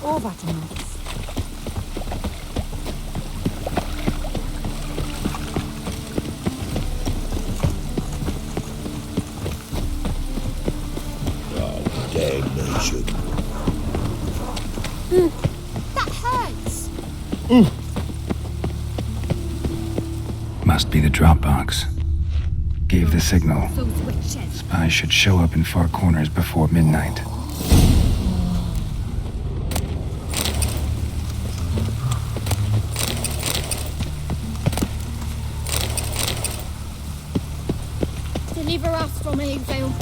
or butternuts. Damnation. That hurts. Must be the Dropbox. Gave the signal. Those witches. Spies should show up in far corners before midnight. Deliver us from exile.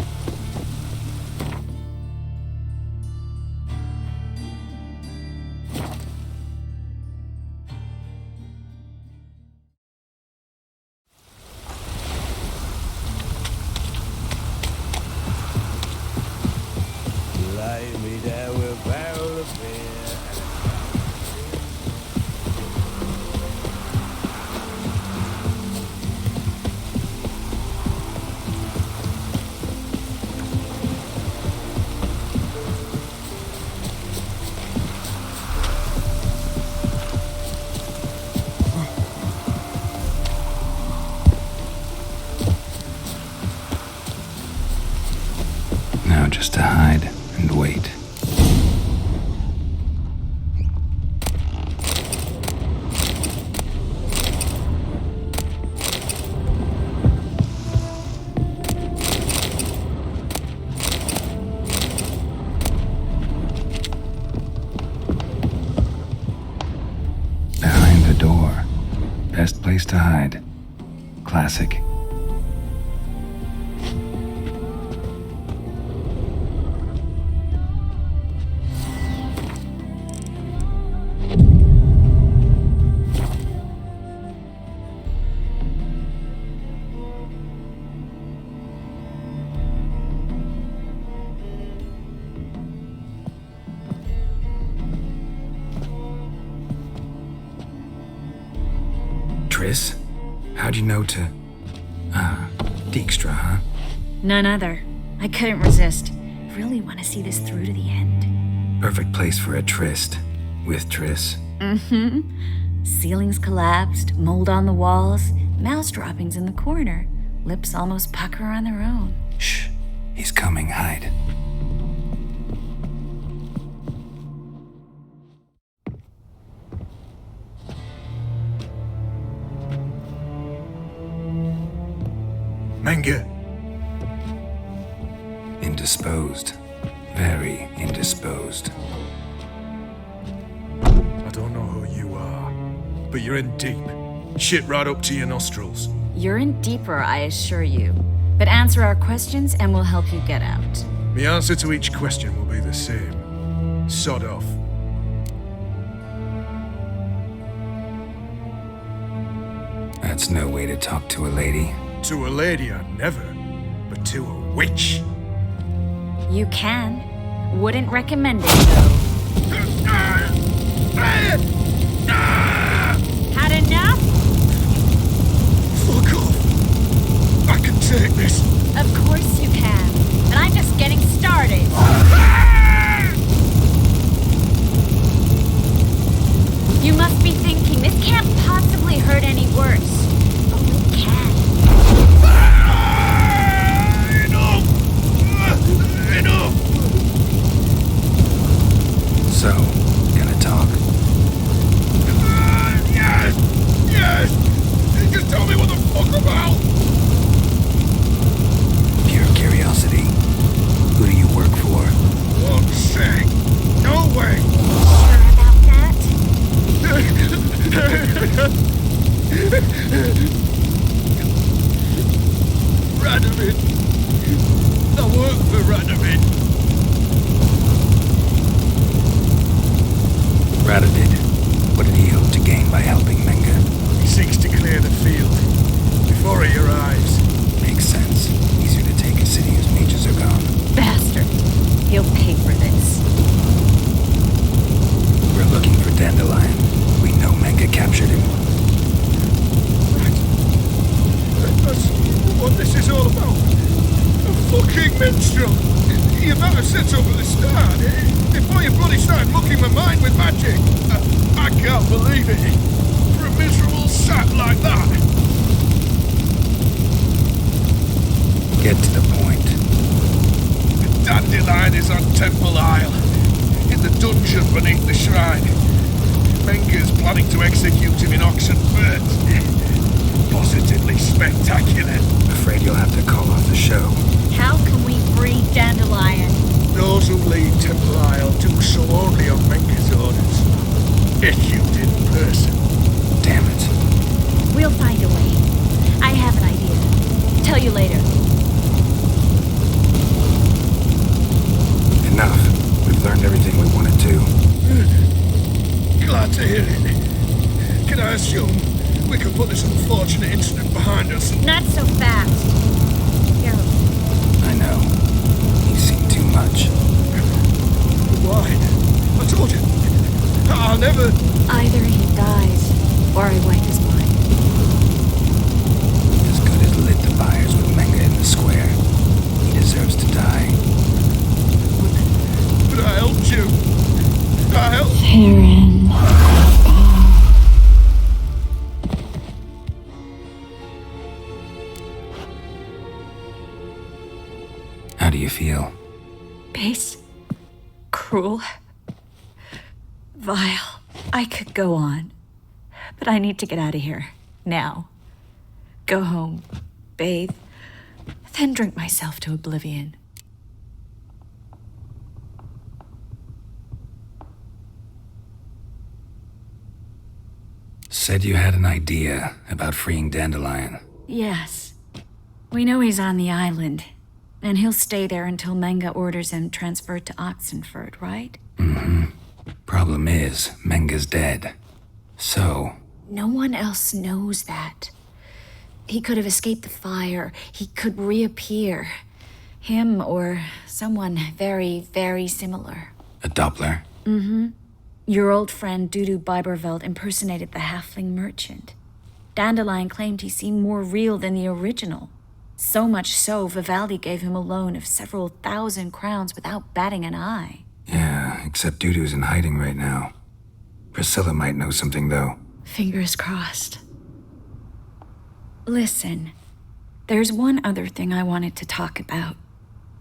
Lay me there with a barrel of beer. Now just to hide and wait. Behind the door. Best place to hide. Classic. Triss? How'd you know to... Dijkstra, huh? None other. I couldn't resist. Really want to see this through to the end. Perfect place for a tryst. With Triss. Mm-hmm. Ceilings collapsed, mold on the walls, mouse droppings in the corner. Lips almost pucker on their own. Shh. He's coming. Hide. Menge. Indisposed. Very indisposed. I don't know who you are, but you're in deep. Shit right up to your nostrils. You're in deeper, I assure you. But answer our questions and we'll help you get out. The answer to each question will be the same. Sod off. That's no way to talk to a lady. To a lady, I never. But to a witch. You can. Wouldn't recommend it, though. Had enough? Fuck off. I can take this. Of course you can. And I'm just getting started. You must be thinking, this can't possibly hurt any worse. Oh, it can. Enough! So, gonna talk? Yes! Yes! Just tell me what the fuck about! Pure curiosity. Who do you work for? Fuck's sake! No way! Sure about that? Radovid! I work for Radovid! Radovid. What did he hope to gain by helping Menge? He seeks to clear the field before he arrives. Makes sense. Easier to take a city whose mages are gone. Bastard. He'll pay for this. We're looking for Dandelion. We know Menge captured him. That's what this is all about. A fucking minstrel! You better set over the start, before you bloody start mucking my mind with magic. I can't believe it. For a miserable sap like that. Get to the point. The Dandelion is on Temple Isle, in the dungeon beneath the shrine. Menga's planning to execute him in Oxenfurt. Positively spectacular. Afraid you'll have to call off the show. How can we free Dandelion? Those who lead Temple Isle do so only on Menga's orders. Issued in person. Damn it. We'll find a way. I have an idea. Tell you later. Enough. We've learned everything we wanted to. Glad to hear it. Can I assume we can put this unfortunate incident behind us? Not so fast. Here. I know. He's seen too much. Why? I told you. I'll never... Either he dies, or I wipe his mind. As good as lit the fires with Menga in the square. He deserves to die. But I helped you. I helped... Perrin. How do you feel? Base. Cruel. Vile. I could go on. But I need to get out of here. Now. Go home. Bathe. Then drink myself to oblivion. Said you had an idea about freeing Dandelion. Yes. We know he's on the island. And he'll stay there until Menga orders him transferred to Oxenfurt, right? Problem is, Menga's dead. So, No one else knows that. He could have escaped the fire. He could reappear. Him or someone very, very similar. a Doppler? Your old friend Dudu Biberveld impersonated the halfling merchant. Dandelion claimed he seemed more real than the original. So much so, Vivaldi gave him a loan of several thousand crowns without batting an eye. Yeah, except Dudu's in hiding right now. Priscilla might know something, though. Fingers crossed. Listen, there's one other thing I wanted to talk about.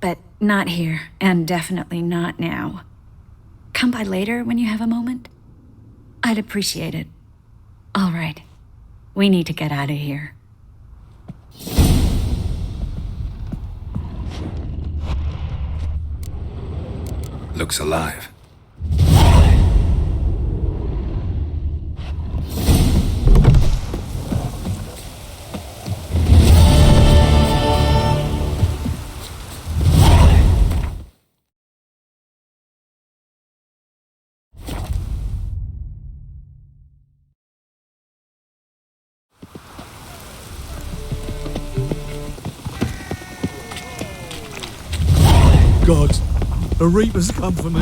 But not here, and definitely not now. Come by later when you have a moment? I'd appreciate it. All right. We need to get out of here. Looks alive. God, a reaper's come for me.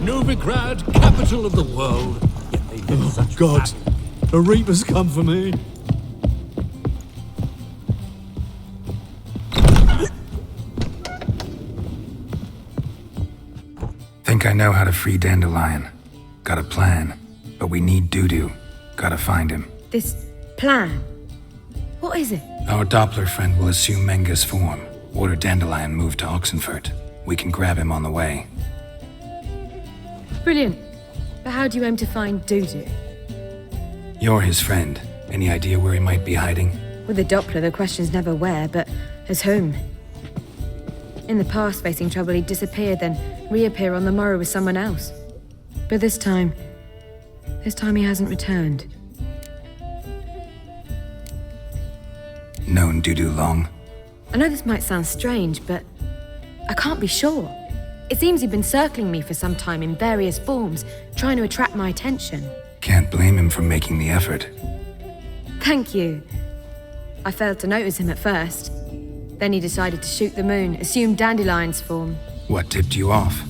Novigrad, capital of the world. Yet they live Oh, such God, fat- a reaper's come for me. Think I know how to free Dandelion. Got a plan. But we need Dudu. Gotta find him. This plan? What is it? Our Doppler friend will assume Menga's form. Order Dandelion moved to Oxenfurt. We can grab him on the way. Brilliant. But how do you aim to find Dudu? You're his friend. Any idea where he might be hiding? With the Doppler, the question's never where, but as whom. In the past, facing trouble, he'd disappear, then reappear on the morrow with someone else. But this time he hasn't returned. Known Dudu long? I know this might sound strange, but I can't be sure. It seems he'd been circling me for some time in various forms, trying to attract my attention. Can't blame him for making the effort. Thank you. I failed to notice him at first. Then he decided to shoot the moon, assume Dandelion's form. What tipped you off?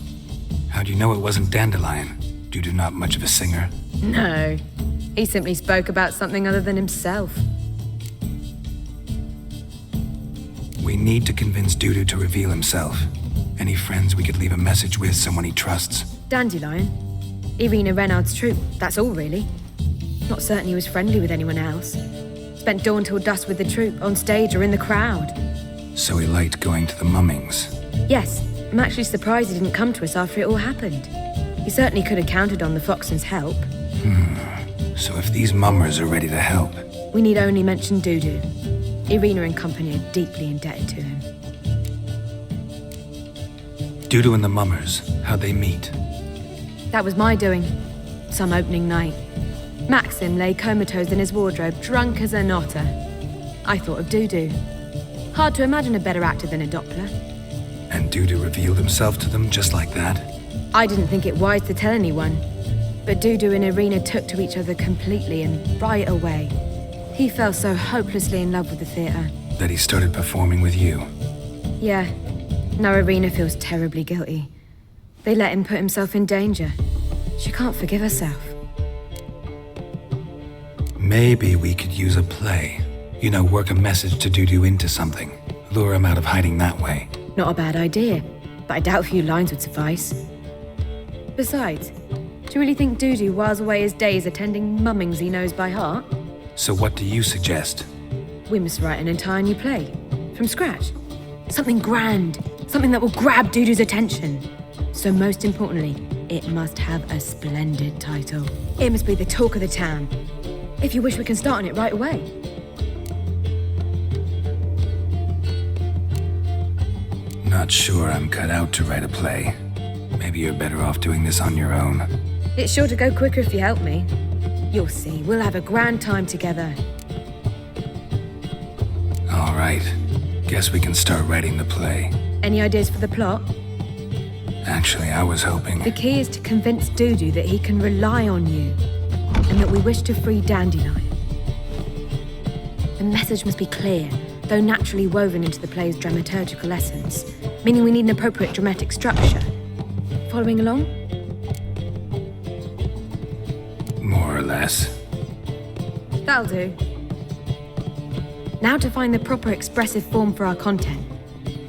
How'd you know it wasn't Dandelion? Dudu not much of a singer. No, he simply spoke about something other than himself. We need to convince Dudu to reveal himself. Any friends we could leave a message with, someone he trusts? Dandelion. Irina Reynard's troupe, that's all really. Not certain he was friendly with anyone else. Spent dawn till dusk with the troupe, on stage or in the crowd. So he liked going to the mummings. Yes, I'm actually surprised he didn't come to us after it all happened. He certainly could have counted on the Foxton's help. So if these mummers are ready to help, We need only mention Dudu. Irina and company are deeply indebted to him. Dudu and the mummers, how'd they meet? That was my doing. Some opening night. Maxim lay comatose in his wardrobe, drunk as an otter. I thought of Dudu. Hard to imagine a better actor than a Doppler. And Dudu revealed himself to them just like that? I didn't think it wise to tell anyone. But Dudu and Irina took to each other completely and right away. He fell so hopelessly in love with the theatre. That he started performing with you? Yeah. Now Irina feels terribly guilty. They let him put himself in danger. She can't forgive herself. Maybe we could use a play. You know, work a message to Dudu into something. Lure him out of hiding that way. Not a bad idea, but I doubt a few lines would suffice. Besides, do you really think Dudu whiles away his days attending mummings he knows by heart? So what do you suggest? We must write an entire new play. From scratch. Something grand. Something that will grab Dudu's attention. So most importantly, it must have a splendid title. It must be the talk of the town. If you wish, we can start on it right away. Not sure I'm cut out to write a play. Maybe you're better off doing this on your own. It's sure to go quicker if you help me. You'll see, we'll have a grand time together. All right. Guess we can start writing the play. Any ideas for the plot? Actually, I was hoping... The key is to convince Dudu that he can rely on you, and that we wish to free Dandelion. The message must be clear, though naturally woven into the play's dramaturgical essence, meaning we need an appropriate dramatic structure. Following along? More or less. That'll do. Now to find the proper expressive form for our content.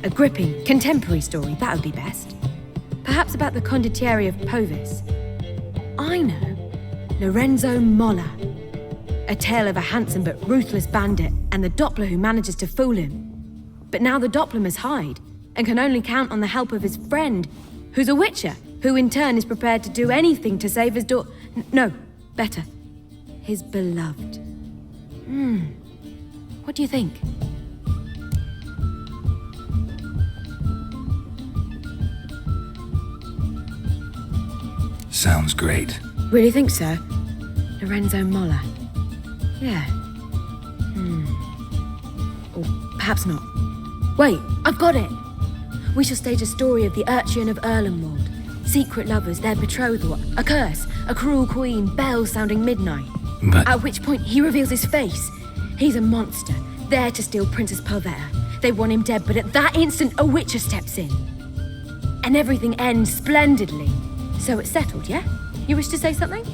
A gripping, contemporary story, that would be best. Perhaps about the condottieri of Povis. I know. Lorenzo Molla. A tale of a handsome but ruthless bandit and the Doppler who manages to fool him. But now the Doppler must hide and can only count on the help of his friend, who's a witcher, who in turn is prepared to do anything to save his no, better, his beloved. What do you think? Sounds great. Really think so? Lorenzo Molla. Yeah. Or perhaps not. Wait, I've got it! We shall stage a story of the Urchin of Erlenwald. Secret lovers, their betrothal, a curse, a cruel queen, bells sounding midnight. But... At which point he reveals his face. He's a monster, there to steal Princess Palvetta. They want him dead, but at that instant a witcher steps in. And everything ends splendidly. So it's settled, yeah? You wish to say something?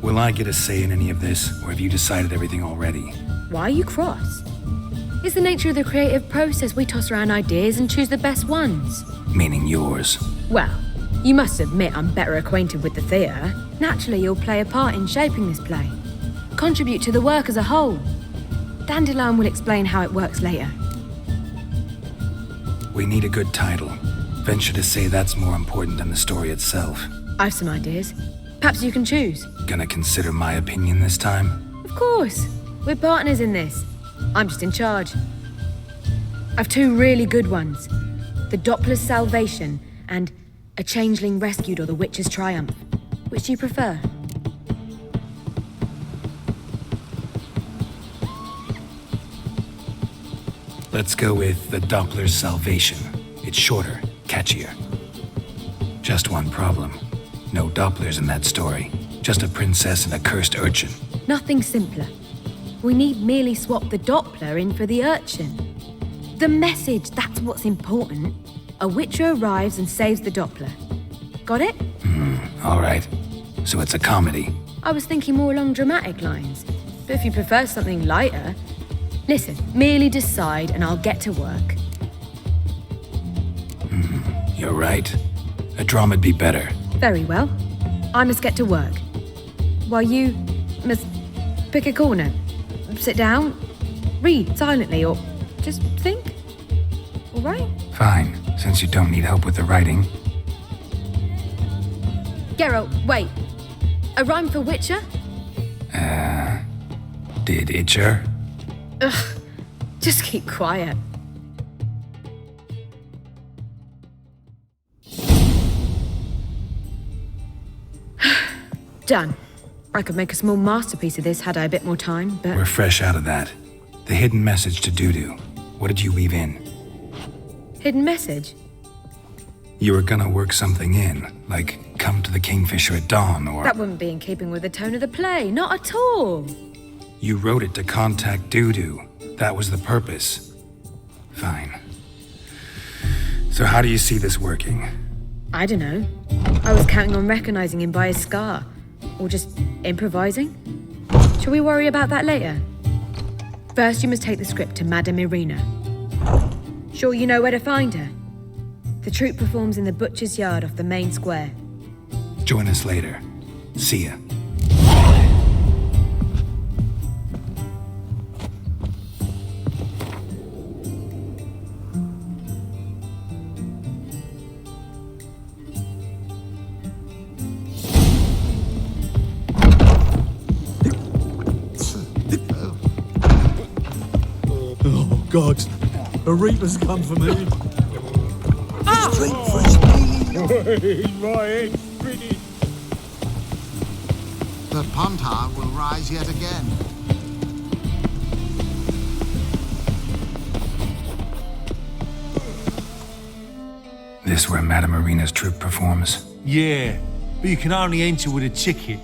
Will I get a say in any of this, or have you decided everything already? Why are you cross? It's the nature of the creative process. We toss around ideas and choose the best ones. Meaning yours. Well, you must admit I'm better acquainted with the theatre. Naturally, you'll play a part in shaping this play. Contribute to the work as a whole. Dandelion will explain how it works later. We need a good title. Venture to say that's more important than the story itself. I've some ideas. Perhaps you can choose. Gonna consider my opinion this time? Of course. We're partners in this. I'm just in charge. I've two really good ones. The Doppler's Salvation and A Changeling Rescued or The Witch's Triumph. Which do you prefer? Let's go with The Doppler's Salvation. It's shorter, catchier. Just one problem. No Dopplers in that story. Just a princess and a cursed urchin. Nothing simpler. We need merely swap the Doppler in for the urchin. The message, that's what's important. A witcher arrives and saves the Doppler. Got it? All right. So it's a comedy. I was thinking more along dramatic lines. But if you prefer something lighter, Listen, merely decide and I'll get to work. You're right. A drama'd be better. Very well. I must get to work. While you must pick a corner, sit down, read silently, or just think. All right? Fine, since you don't need help with the writing. Geralt, wait. A rhyme for Witcher? Did Itcher? Just keep quiet. Done. I could make a small masterpiece of this had I a bit more time, but... We're fresh out of that. The hidden message to Dudu. What did you weave in? Hidden message? You were gonna work something in, like come to the Kingfisher at dawn, or... That wouldn't be in keeping with the tone of the play, not at all. You wrote it to contact Dudu. That was the purpose. Fine. So how do you see this working? I don't know. I was counting on recognizing him by his scar. Or just improvising? Shall we worry about that later? First, you must take the script to Madame Irina. Sure you know where to find her? The troupe performs in the butcher's yard off the main square. Join us later. See ya. Oh, God. A reaper's come for me. The Pontar will rise yet again. This where Madame Irina's troupe performs? Yeah, but you can only enter with a ticket.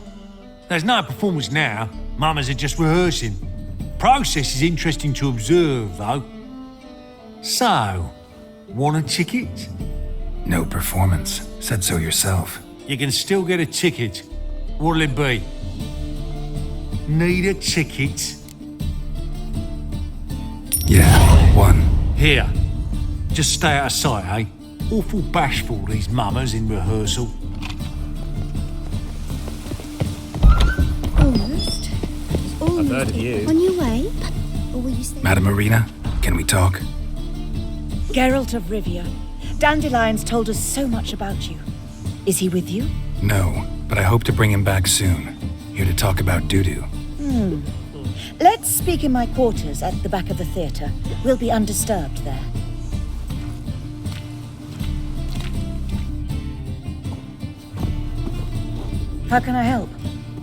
There's no performance now. Mamas are just rehearsing. Process is interesting to observe, though. So, want a ticket? No performance. Said so yourself. You can still get a ticket. What'll it be? Need a ticket? Yeah, one. Here. Just stay out of sight, eh? Awful bashful, these mamas in rehearsal. Almost. Almost. heard of you. On your way? Or will you stay? Madame Irina, can we talk? Geralt of Rivia. Dandelion's told us so much about you. Is he with you? No, but I hope to bring him back soon. Here to talk about Dudu. Let's speak in my quarters at the back of the theatre. We'll be undisturbed there. How can I help?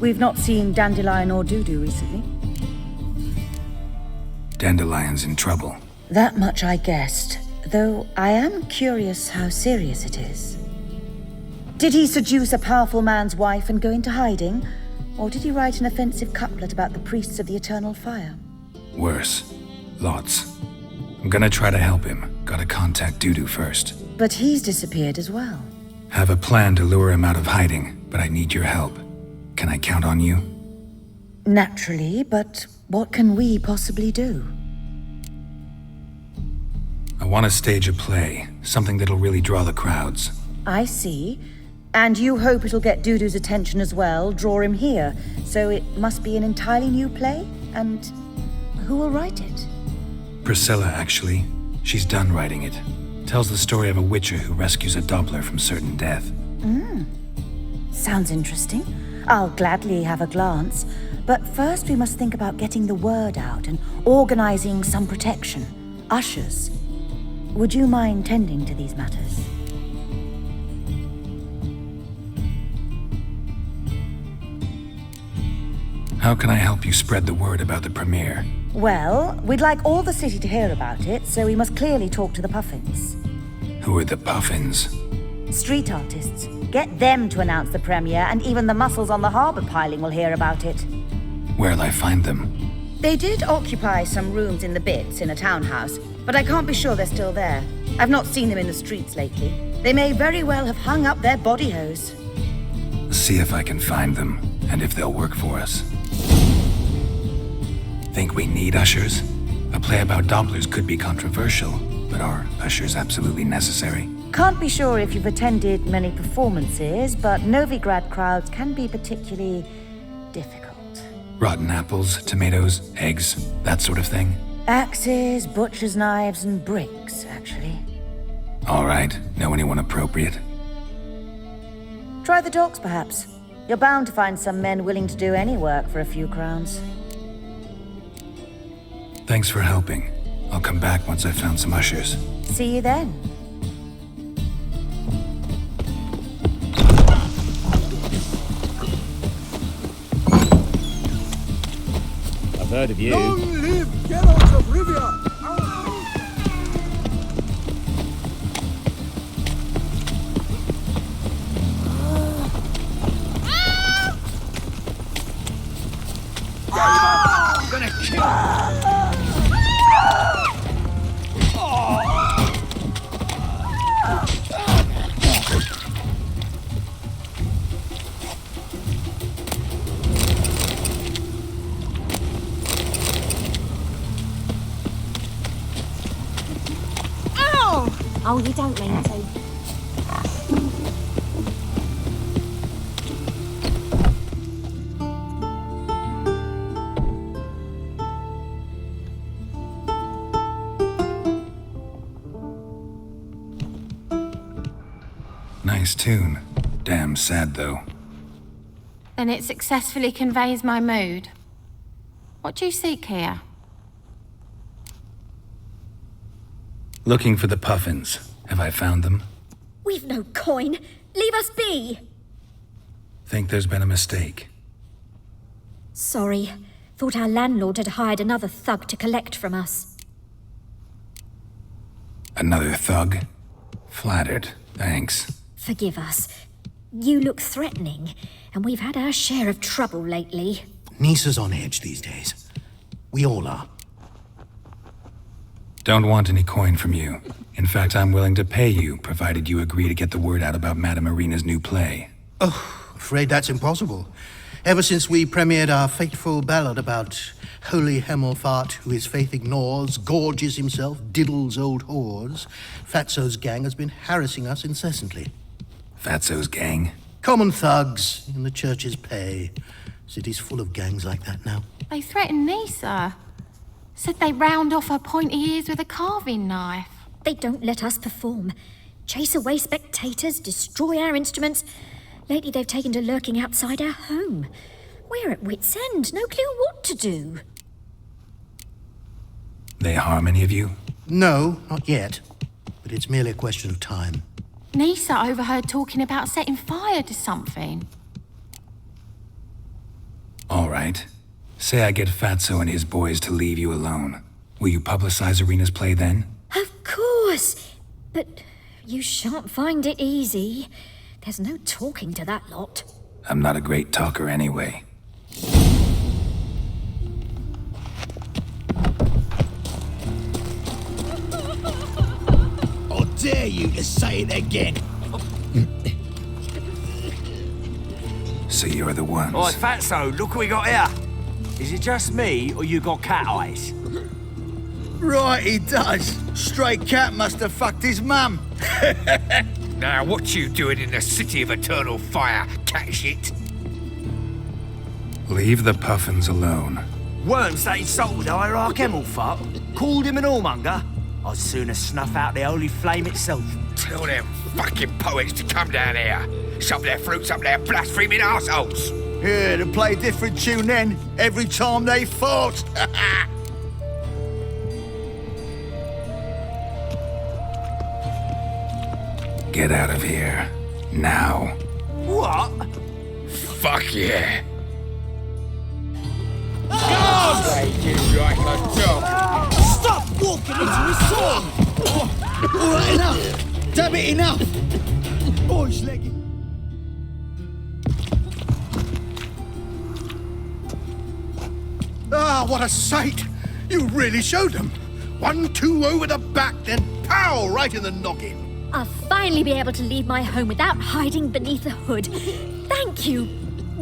We've not seen Dandelion or Dudu recently. Dandelion's in trouble. That much I guessed, though I am curious how serious it is. Did he seduce a powerful man's wife and go into hiding? Or did he write an offensive couplet about the priests of the eternal fire? Worse. Lots. I'm gonna try to help him. Gotta contact Dudu first. But he's disappeared as well. Have a plan to lure him out of hiding, but I need your help. Can I count on you? Naturally, but what can we possibly do? I want to stage a play, something that'll really draw the crowds. I see. And you hope it'll get Dudu's attention as well, draw him here. So it must be an entirely new play? And who will write it? Priscilla, actually. She's done writing it. Tells the story of a witcher who rescues a Doppler from certain death. Sounds interesting. I'll gladly have a glance. But first we must think about getting the word out and organizing some protection. Ushers. Would you mind tending to these matters? How can I help you spread the word about the premiere? Well, we'd like all the city to hear about it, so we must clearly talk to the Puffins. Who are the Puffins? Street artists. Get them to announce the premiere, and even the muscles on the harbour piling will hear about it. Where'll I find them? They did occupy some rooms in the Bits in a townhouse, but I can't be sure they're still there. I've not seen them in the streets lately. They may very well have hung up their body hose. See if I can find them, and if they'll work for us. Think we need ushers? A play about Dopplers could be controversial, but are ushers absolutely necessary? Can't be sure if you've attended many performances, but Novigrad crowds can be particularly difficult. Rotten apples, tomatoes, eggs, that sort of thing? Axes, butcher's knives, and bricks, actually. All right. Know anyone appropriate? Try the docks, perhaps. You're bound to find some men willing to do any work for a few crowns. Thanks for helping. I'll come back once I've found some ushers. See you then. I've heard of you. Long live Geralt of Rivia! I'm gonna kill Oh, you don't mean to. Nice tune. Damn sad, though. Then it successfully conveys my mood. What do you seek here? Looking for the Puffins. Have I found them? We've no coin. Leave us be. Think there's been a mistake. Sorry. Thought our landlord had hired another thug to collect from us. Another thug? Flattered. Thanks. Forgive us. You look threatening, and we've had our share of trouble lately. Nisa's on edge these days. We all are. Don't want any coin from you. In fact, I'm willing to pay you, provided you agree to get the word out about Madame Irina's new play. Oh, afraid that's impossible. Ever since we premiered our fateful ballad about holy Hemelfart, who his faith ignores, gorges himself, diddles old whores, Fatso's gang has been harassing us incessantly. Fatso's gang? Common thugs in the church's pay. City's full of gangs like that now. They threatened Nisa. Said they round off her pointy ears with a carving knife. They don't let us perform. Chase away spectators, destroy our instruments. Lately they've taken to lurking outside our home. We're at wit's end, no clue what to do. They harm any of you? No, not yet. But it's merely a question of time. Nisa overheard talking about setting fire to something. All right. Say I get Fatso and his boys to leave you alone. Will you publicize Irina's play then? Of course. But you shan't find it easy. There's no talking to that lot. I'm not a great talker anyway. I dare you to say it again. So you're the ones. Oi, Fatso, look what we got here. Is it just me, or you got cat eyes? Right, he does. Stray cat must have fucked his mum. Now, what you doing in the city of eternal fire, cat shit? Leave the Puffins alone. Worms that insulted Hierarch Hemelfart, called him an whoremonger. I'd sooner snuff out the holy flame itself. Tell them fucking poets to come down here. Shove their fruits up their blaspheming arseholes. Yeah, to play a different tune then, every time they fought. Get out of here. Now. What? Fuck yeah. God! You like a dog. Stop walking into his song! All right, enough. Damn it, enough. Boys, leggy. Ah, what a sight! You really showed them. 1-2 over the back, then pow, right in the noggin. I'll finally be able to leave my home without hiding beneath a hood. Thank you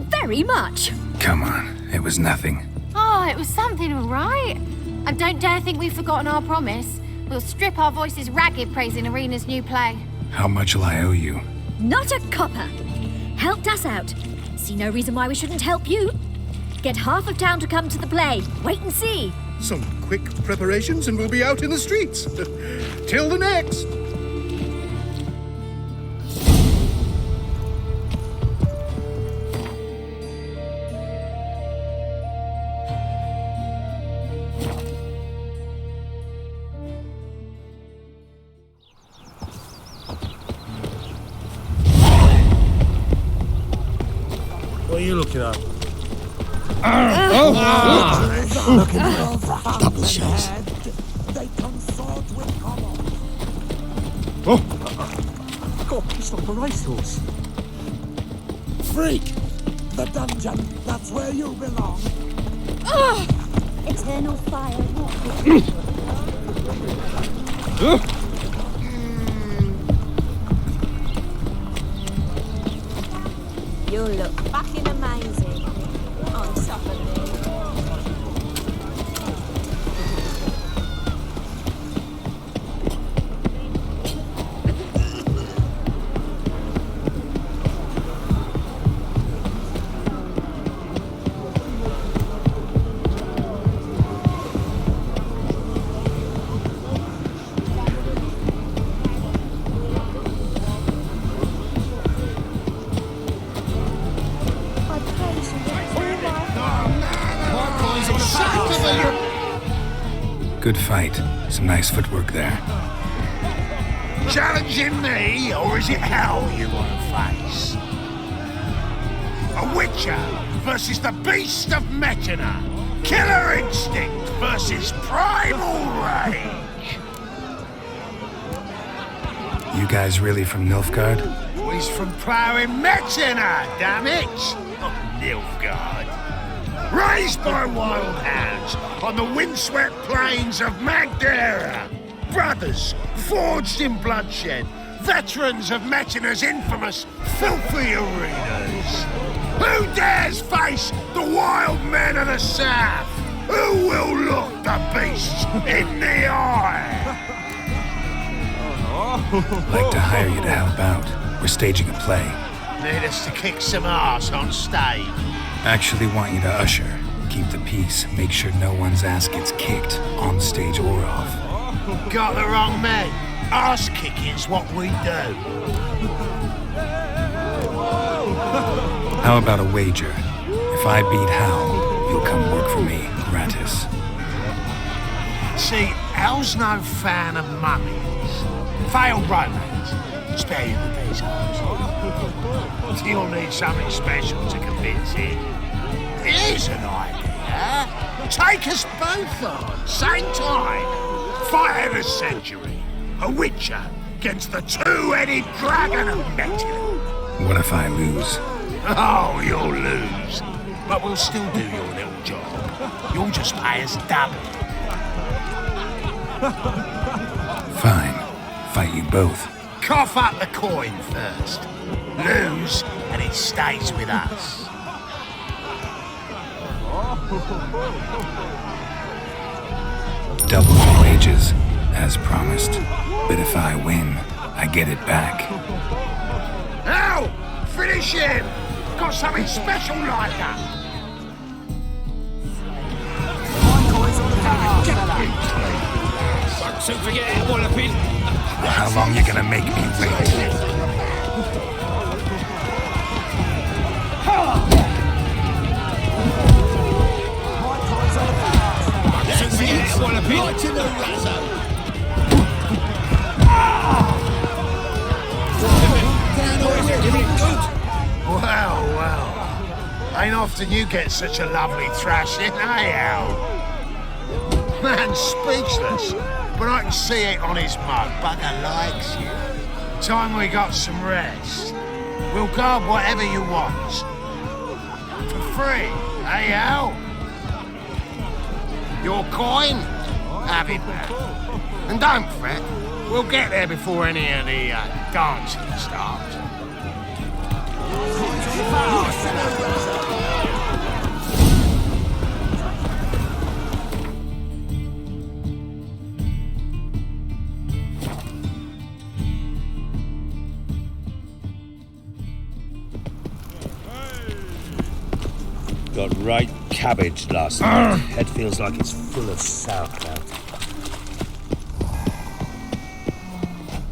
very much. Come on, it was nothing. Oh, it was something all right. And don't dare think we've forgotten our promise. We'll strip our voices ragged praising Arena's new play. How much will I owe you? Not a copper. Helped us out. See no reason why we shouldn't help you. Get half of town to come to the play. Wait and see. Some quick preparations and we'll be out in the streets. Till the next. What are you looking at? Double shots. God, it's like a racehorse. Freak! The dungeon, that's where you belong. Eternal fire You look fucking amazing on top of me. Good fight. Some nice footwork there. Challenging me, or is it hell you want to face? A Witcher versus the Beast of Metina. Killer instinct versus primal rage. You guys really from Nilfgaard? He's from ploughing Metina, damn it! Not Nilfgaard. Raised by wild hounds on the windswept plains of Magdera. Brothers, forged in bloodshed. Veterans of Metina's infamous filthy arenas. Who dares face the wild men of the south? Who will look the beasts in the eye? Like to hire you to help out. We're staging a play. Need us to kick some ass on stage. Actually want you to usher. Keep the peace. Make sure no one's ass gets kicked, on stage or off. Got the wrong man. Ass kicking's what we do. How about a wager? If I beat Hal, you'll come work for me, gratis. See, Hal's no fan of mummies. Failed romance. Spare you the details. You'll need something special to convince him. Here's an idea. Take us both on, same time. Fight of the century. A Witcher against the two-headed dragon of Metina. What if I lose? Oh, you'll lose. But we'll still do your little job. You'll just pay us double. Fine. Fight you both. Cough up the coin first. Lose, and it stays with us. Double the wages, as promised. But if I win, I get it back. Now, finish him! Got something special like that. Don't forget it, walloping. How long you gonna make me wait? Right in the razzo. Well. Ain't often you get such a lovely thrashing, eh, Al? Man's speechless, but I can see it on his mug. Bugger likes you. Time we got some rest. We'll guard whatever you want. For free, eh, Al? Your coin? Have it back. And don't fret, we'll get there before any of the dancing starts. got right cabbage last night. Head feels like it's full of sauerkraut.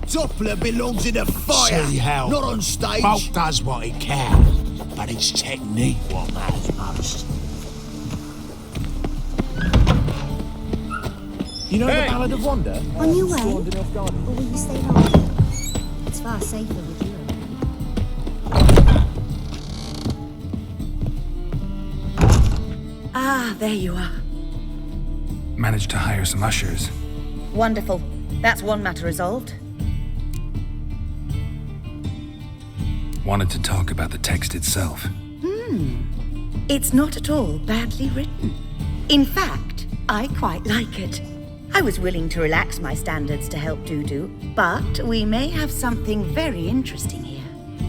Doppler belongs in a fire, See how not on stage. Bolt does what he can, but it's technique what matters most. You know the Ballad of Wanda? On your way? Or will you stay longer? It's far safer with you. Ah, there you are. Managed to hire some ushers. Wonderful. That's one matter resolved. Wanted to talk about the text itself. It's not at all badly written. In fact, I quite like it. I was willing to relax my standards to help Dudu, but we may have something very interesting here.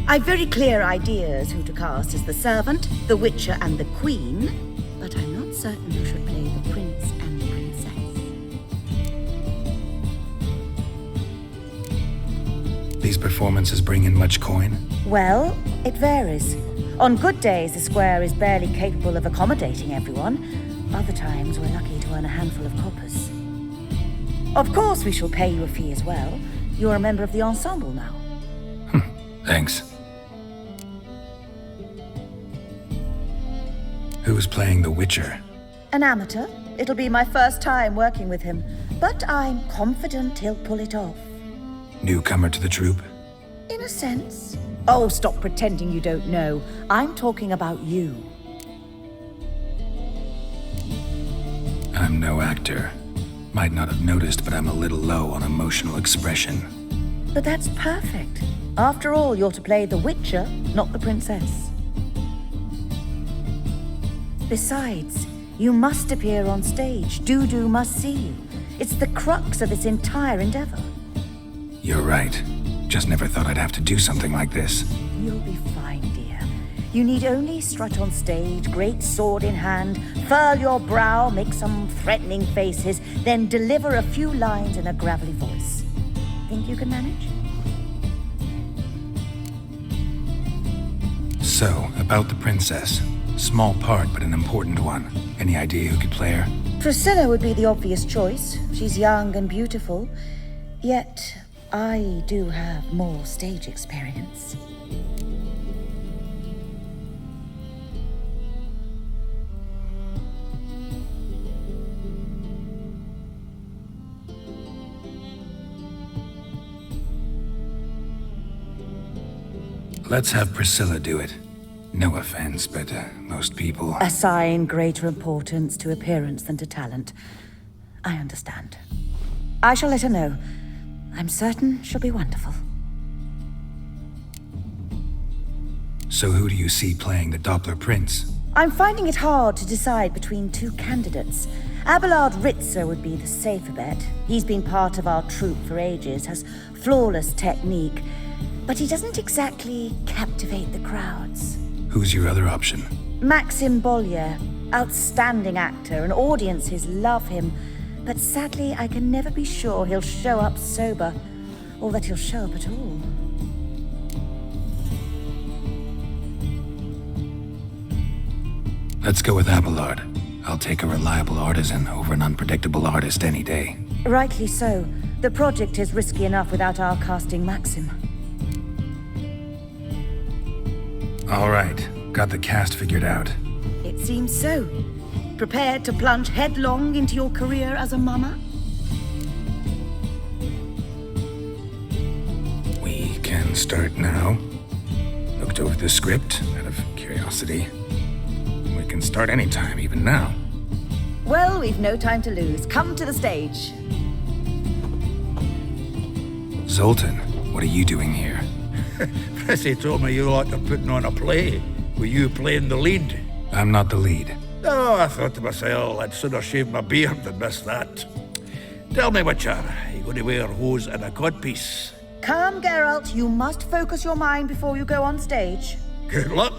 I've very clear ideas who to cast as the servant, the witcher, and the queen, but I'm not certain who should play the prince and the princess. These performances bring in much coin? Well, it varies. On good days, the square is barely capable of accommodating everyone. Other times, we're lucky to earn a handful of coppers. Of course, we shall pay you a fee as well. You're a member of the ensemble now. Thanks. Who's playing the Witcher? An amateur. It'll be my first time working with him, but I'm confident he'll pull it off. Newcomer to the troupe? In a sense. Oh, stop pretending you don't know. I'm talking about you. I'm no actor. Might not have noticed, but I'm a little low on emotional expression. But that's perfect. After all, you're to play the Witcher, not the princess. Besides, you must appear on stage. Dudu must see you. It's the crux of this entire endeavor. You're right. Just never thought I'd have to do something like this. You'll be fine, dear. You need only strut on stage, great sword in hand, furl your brow, make some threatening faces, then deliver a few lines in a gravelly voice. Think you can manage? So, about the princess. Small part, but an important one. Any idea who could play her? Priscilla would be the obvious choice. She's young and beautiful. Yet, I do have more stage experience. Let's have Priscilla do it. No offense, but most people... Assign greater importance to appearance than to talent. I understand. I shall let her know. I'm certain she'll be wonderful. So who do you see playing the Doppler Prince? I'm finding it hard to decide between two candidates. Abelard Ritzer would be the safer bet. He's been part of our troupe for ages, has flawless technique, but he doesn't exactly captivate the crowds. Who's your other option? Maxim Bollier, outstanding actor, and audiences love him. But sadly, I can never be sure he'll show up sober, or that he'll show up at all. Let's go with Abelard. I'll take a reliable artisan over an unpredictable artist any day. Rightly so. The project is risky enough without our casting Maxim. All right, got the cast figured out. It seems so. Prepared to plunge headlong into your career as a mama? We can start now. Looked over the script out of curiosity. We can start anytime, even now. Well, we've no time to lose. Come to the stage. Zoltan, what are you doing here? Prissy told me you liked putting on a play. Were you playing the lead? I'm not the lead. Oh, I thought to myself, I'd sooner shave my beard than miss that. Tell me, Witcher, are you going to wear hose and a codpiece? Calm, Geralt. You must focus your mind before you go on stage. Good luck.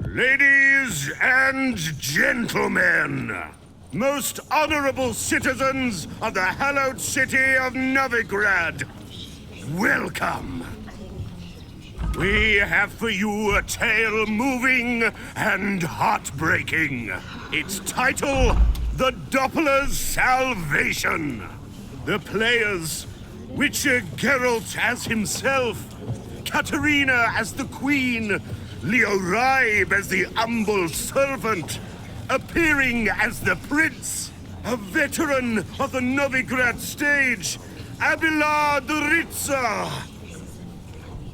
Ladies and gentlemen, most honorable citizens of the hallowed city of Novigrad, welcome. We have for you a tale moving and heartbreaking. Its title, The Doppler's Salvation. The players, Witcher Geralt as himself, Katarina as the Queen, Leo Raib as the humble servant, appearing as the Prince, a veteran of the Novigrad stage, Abelard Ritza.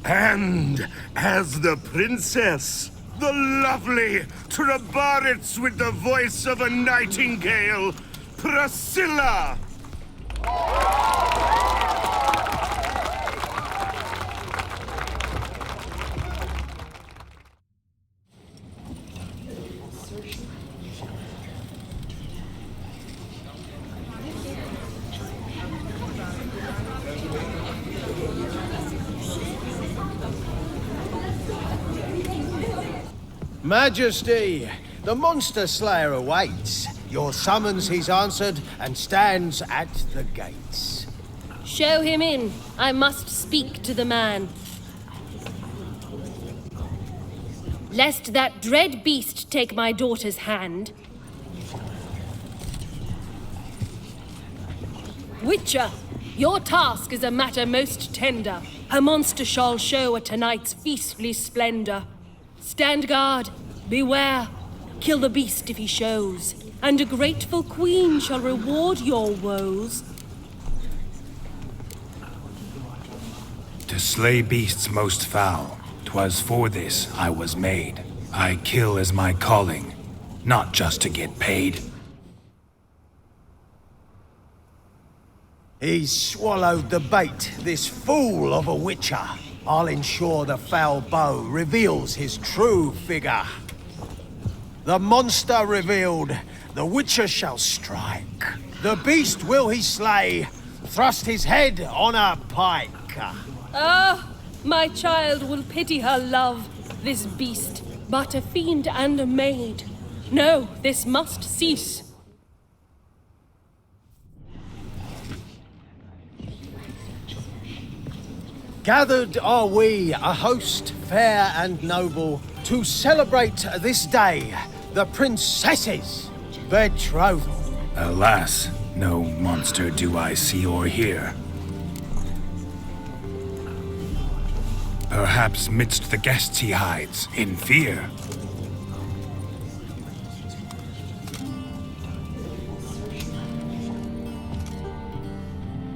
And as the Princess, the lovely Trabaritz with the voice of a nightingale, Priscilla. Majesty, the Monster Slayer awaits. Your summons he's answered and stands at the gates. Show him in. I must speak to the man. Lest that dread beast take my daughter's hand. Witcher, your task is a matter most tender. Her monster shall show at tonight's feastly splendor. Stand guard, beware, kill the beast if he shows, and a grateful queen shall reward your woes. To slay beasts most foul, 'twas for this I was made. I kill as my calling, not just to get paid. He's swallowed the bait, this fool of a Witcher. I'll ensure the foul bow reveals his true figure. The monster revealed, the Witcher shall strike. The beast will he slay, thrust his head on a pike. Ah, my child will pity her love, this beast, but a fiend and a maid. No, this must cease. Gathered are we, a host fair and noble, to celebrate this day, the princess's betrothal. Alas, no monster do I see or hear. Perhaps midst the guests he hides, in fear.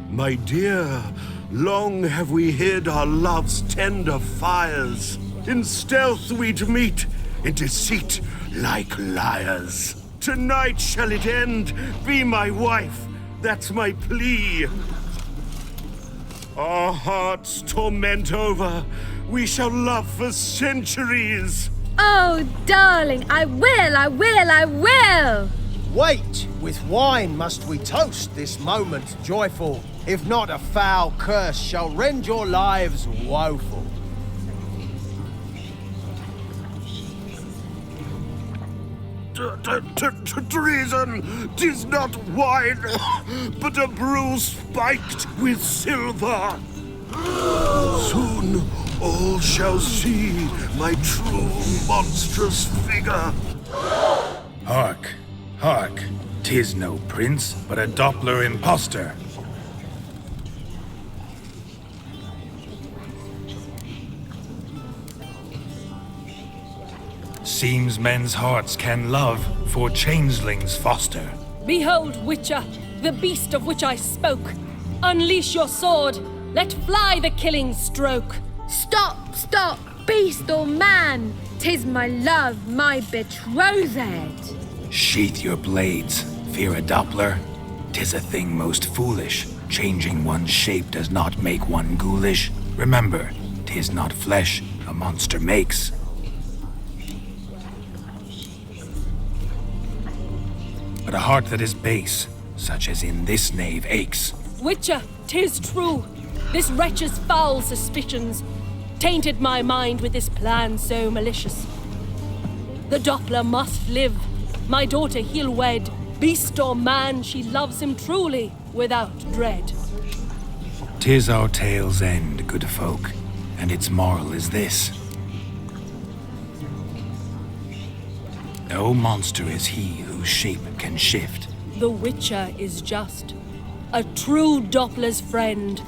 My dear, long have we hid our love's tender fires. In stealth we'd meet, in deceit like liars. Tonight shall it end, be my wife, that's my plea. Our hearts torment over, we shall love for centuries. Oh, darling, I will! Wait, with wine must we toast this moment joyful. If not, a foul curse shall rend your lives woeful. Treason! 'Tis not wine, but a brew spiked with silver. Soon all shall see my true monstrous figure. Hark, hark, 'tis no prince, but a Doppler impostor. Seems men's hearts can love, for changelings foster. Behold, Witcher, the beast of which I spoke. Unleash your sword. Let fly the killing stroke. Stop, stop, beast or man! 'Tis my love, my betrothed. Sheath your blades, fear a Doppler. 'Tis a thing most foolish. Changing one's shape does not make one ghoulish. Remember, 'tis not flesh a monster makes. But a heart that is base, such as in this knave, aches. Witcher, 'tis true. This wretch's foul suspicions tainted my mind with this plan so malicious. The Doppler must live. My daughter he'll wed. Beast or man, she loves him truly, without dread. 'Tis our tale's end, good folk, and its moral is this. No monster is he whose shape can shift. The Witcher is just a true Doppler's friend.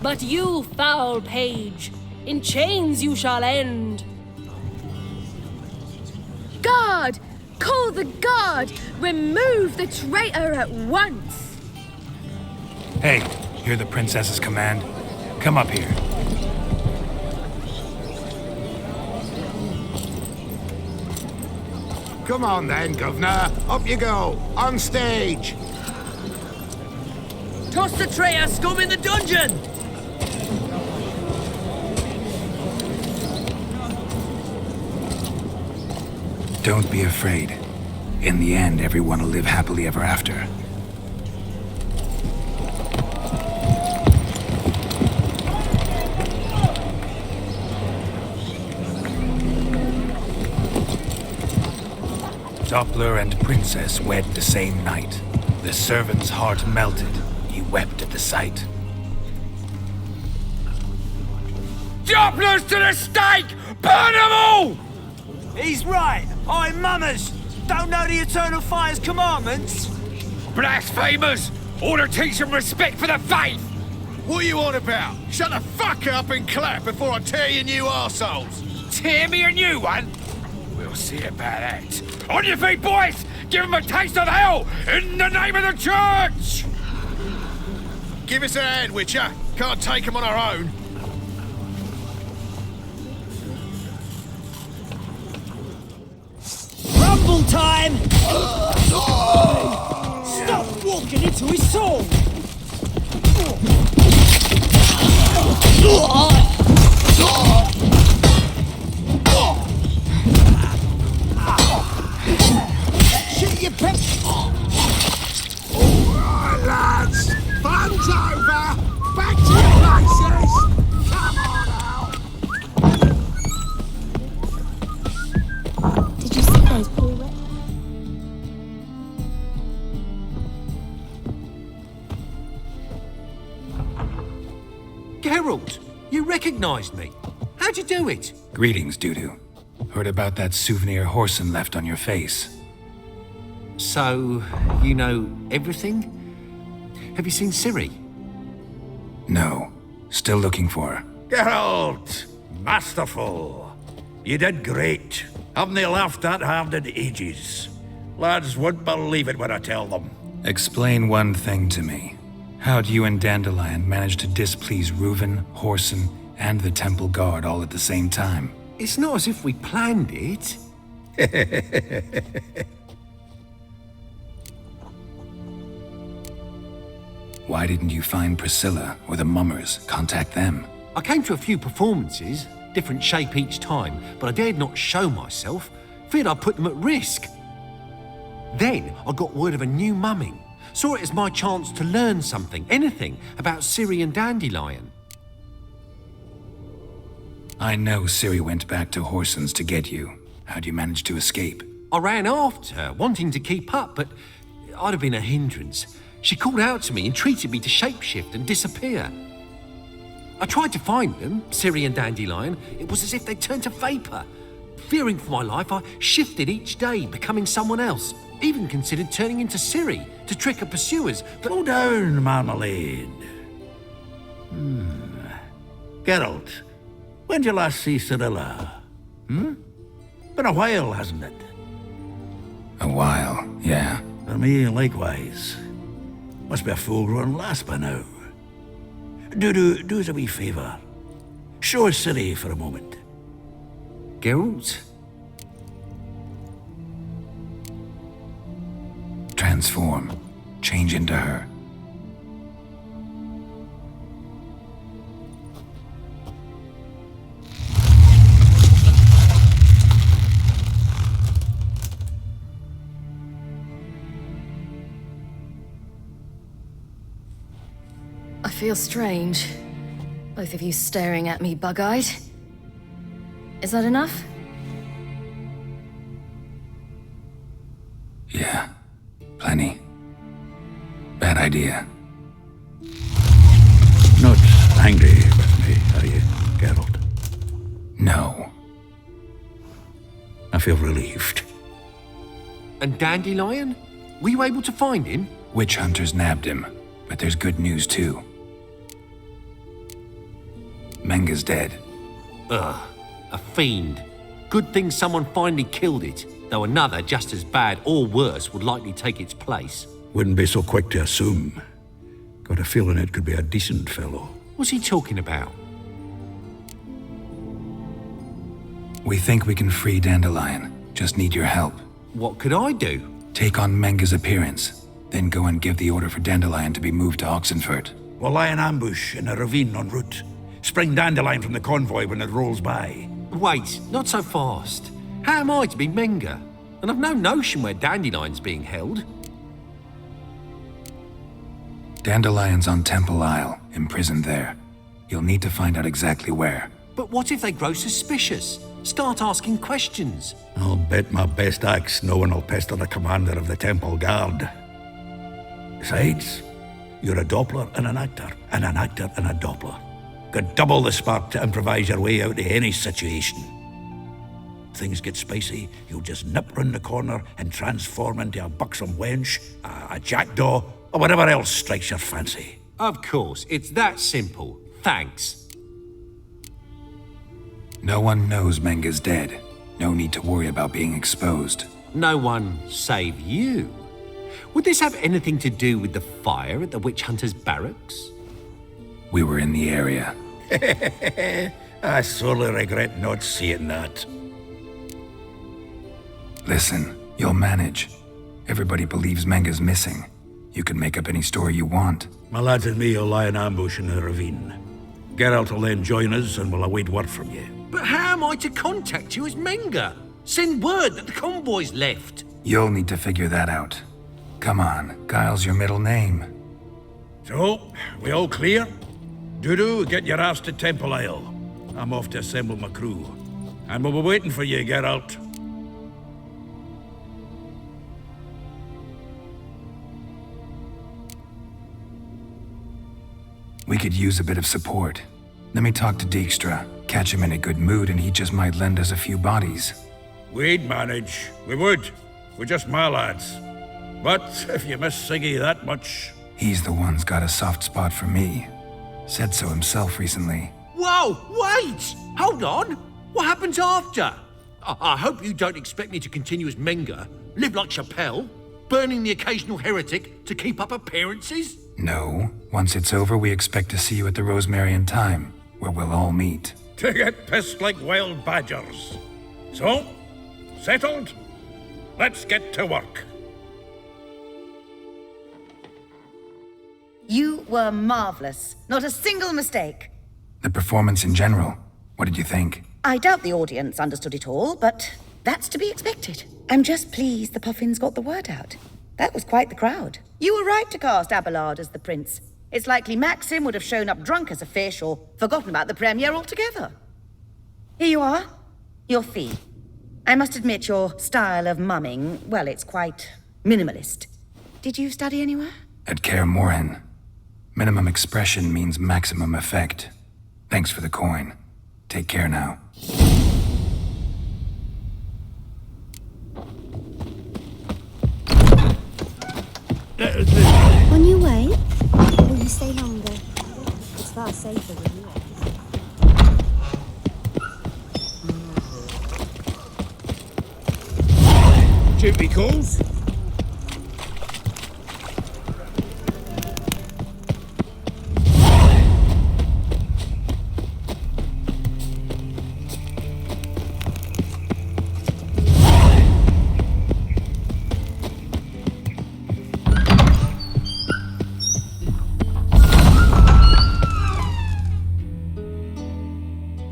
But you, foul page, in chains you shall end. Guard! Call the guard! Remove the traitor at once! Hey, hear the princess's command? Come up here. Come on then, Governor. Up you go. On stage. Toss the traitor scum in the dungeon! Don't be afraid. In the end, everyone will live happily ever after. Doppler and Princess wed the same night. The servant's heart melted. He wept at the sight. Dopplers to the stake! Burn them all! He's right. I'm Mummers. Don't know the Eternal Fire's commandments? Blasphemers! Order teach them respect for the faith! What are you on about? Shut the fuck up and clap before I tear you new arseholes! Tear me a new one? We'll see about that. On your feet, boys! Give them a taste of hell in the name of the church! Give us a hand, Witcher. Can't take them on our own. Rumble time! Stop walking into his soul! Shoot your pep! Alright, lads. Fun's over. Back to your places. Come on out. Did you see those poor wet? Geralt, you recognized me. How'd you do it? Greetings, Dudu. Heard about that souvenir Whoreson left on your face. So, you know everything? Have you seen Ciri? No. Still looking for her. Geralt! Masterful! You did great. Haven't they laughed that hard in ages? Lads won't believe it when I tell them. Explain one thing to me. How'd you and Dandelion manage to displease Reuven, Whoreson, and the Temple Guard all at the same time? It's not as if we planned it. Why didn't you find Priscilla or the Mummers? Contact them. I came to a few performances, different shape each time, but I dared not show myself, feared I'd put them at risk. Then I got word of a new mumming. Saw it as my chance to learn something, anything, about Ciri and Dandelion. I know Ciri went back to Whoreson's to get you. How'd you manage to escape? I ran after her, wanting to keep up, but I'd have been a hindrance. She called out to me, entreated me to shapeshift and disappear. I tried to find them, Ciri and Dandelion. It was as if they'd turned to vapor. Fearing for my life, I shifted each day, becoming someone else. Even considered turning into Ciri to trick her pursuers, but... Slow down, Marmalade. Geralt, when did you last see Cirilla? Been a while, hasn't it? A while, yeah. For me, likewise. Must be a full-grown lass by now. Do us a wee favour. Show us Ciri for a moment. Geralt? Transform. Change into her. I feel strange. Both of you staring at me bug-eyed. Is that enough? Yeah. Plenty. Bad idea. idea. Not angry with me, are you, Geralt? No. I feel relieved. And Dandelion? Were you able to find him? Witch hunters nabbed him, but there's good news too. Menga's dead. Ugh, a fiend. Good thing someone finally killed it, though another just as bad or worse would likely take its place. Wouldn't be so quick to assume. Got a feeling it could be a decent fellow. What's he talking about? We think we can free Dandelion. Just need your help. What could I do? Take on Menga's appearance, then go and give the order for Dandelion to be moved to Oxenfurt. We'll lie in ambush in a ravine en route. Spring Dandelion from the convoy when it rolls by. Wait, not so fast. How am I to be Menga? And I've no notion where Dandelion's being held. Dandelion's on Temple Isle, imprisoned there. You'll need to find out exactly where. But what if they grow suspicious? Start asking questions. I'll bet my best axe no one will pester the commander of the Temple Guard. Besides, you're a Doppler and an actor and a Doppler. Got double the spark to improvise your way out of any situation. Things get spicy, you'll just nip round the corner and transform into a buxom wench, a jackdaw, or whatever else strikes your fancy. Of course, it's that simple. Thanks. No one knows Menga's dead. No need to worry about being exposed. No one save you. Would this have anything to do with the fire at the witch hunters' barracks? We were in the area. I sorely regret not seeing that. Listen, you'll manage. Everybody believes Menga's missing. You can make up any story you want. My lads and me will lie in ambush in the ravine. Geralt will then join us and we'll await word from you. But how am I to contact you as Menga? Send word that the convoy's left. You'll need to figure that out. Come on, Guile's your middle name. So, we all clear? Dudu, get your ass to Temple Isle. I'm off to assemble my crew. And we'll be waiting for you, Geralt. We could use a bit of support. Let me talk to Dijkstra. Catch him in a good mood and he just might lend us a few bodies. We'd manage. We would. We're just my lads. But if you miss Siggy that much... He's the one's got a soft spot for me. Said so himself recently. Whoa, wait! Hold on! What happens after? I hope you don't expect me to continue as Menga, live like Chappelle, burning the occasional heretic to keep up appearances? No. Once it's over, we expect to see you at the Rosemary in Time, where we'll all meet. To get pissed like wild badgers. So, settled? Let's get to work. You were marvelous. Not a single mistake. The performance in general, what did you think? I doubt the audience understood it all, but that's to be expected. I'm just pleased the Puffins got the word out. That was quite the crowd. You were right to cast Abelard as the prince. It's likely Maxim would have shown up drunk as a fish or forgotten about the premiere altogether. Here you are. Your fee. I must admit your style of mumming, well, it's quite minimalist. Did you study anywhere? At Kaer Morhen. Minimum expression means maximum effect. Thanks for the coin. Take care now. On your way? Or will you stay longer? It's far safer than you. Duty calls.